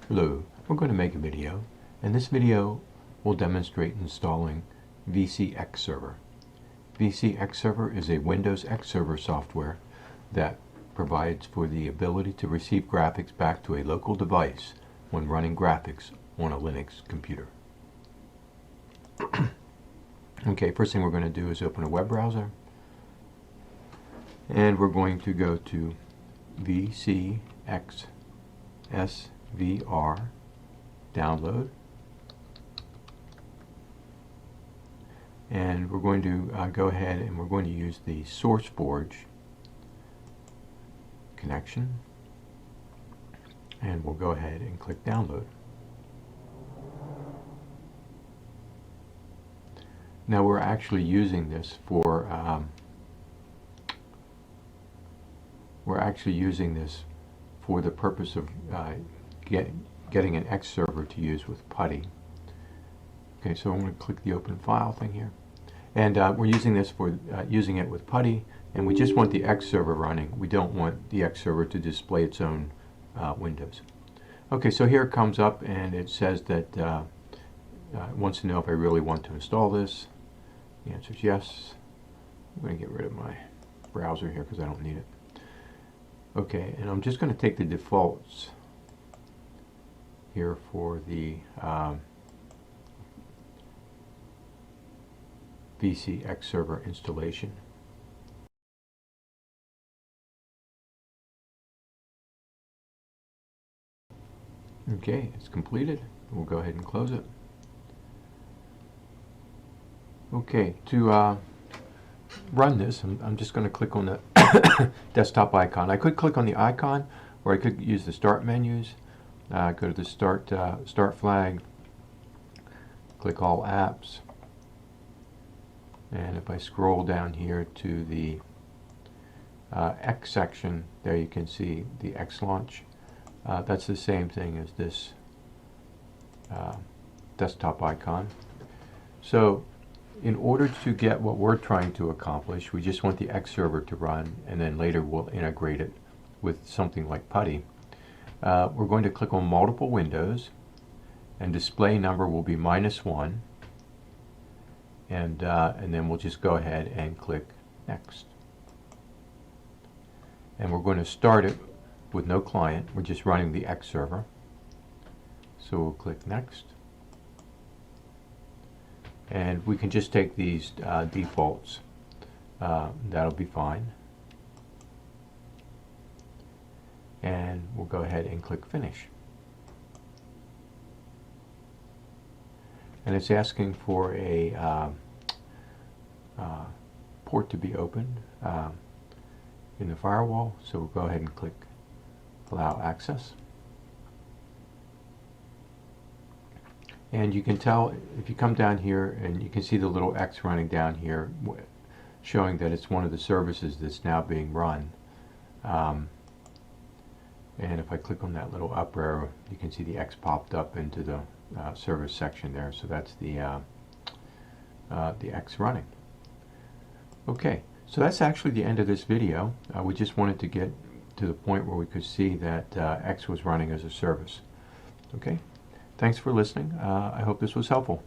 Hello, we're going to make a video, and this video will demonstrate installing VcXsvr. VcXsvr is a Windows X server software that provides for the ability to receive graphics back to a local device when running graphics on a Linux computer. Okay, first thing we're going to do is open a web browser, and we're going to go to VcXsvr download, and we're going to go ahead and we're going to use the SourceForge connection, and we'll go ahead and click download. Now we're actually using this for the purpose of getting an X server to use with PuTTY. Okay, so I'm going to click the open file thing here, and we're using this for using it with PuTTY, and we just want the X server running. We don't want the X server to display its own windows. Okay, so here it comes up and it says that it wants to know if I really want to install this. The answer is yes. I'm going to get rid of my browser here because I don't need it. Okay, and I'm just going to take the defaults here for the VcXsvr installation. Okay, it's completed. We'll go ahead and close it. Okay, to run this, I'm just going to click on the desktop icon. I could click on the icon, or I could use the start menus. Go to the start flag, click all apps, and if I scroll down here to the X section, there you can see the X launch. That's the same thing as this desktop icon. So in order to get what we're trying to accomplish, we just want the X server to run, and then later we'll integrate it with something like PuTTY. We're going to click on multiple windows, and display number will be -1, and then we'll just go ahead and click next. And we're going to start it with no client. We're just running the X server. So we'll click next. And we can just take these defaults. That'll be fine. And we'll go ahead and click finish. And it's asking for a port to be opened in the firewall, so we'll go ahead and click allow access. And you can tell if you come down here, and you can see the little X running down here showing that it's one of the services that's now being run. And if I click on that little up arrow, you can see the X popped up into the service section there. So that's the X running. Okay, so that's actually the end of this video. We just wanted to get to the point where we could see that X was running as a service. Okay, thanks for listening. I hope this was helpful.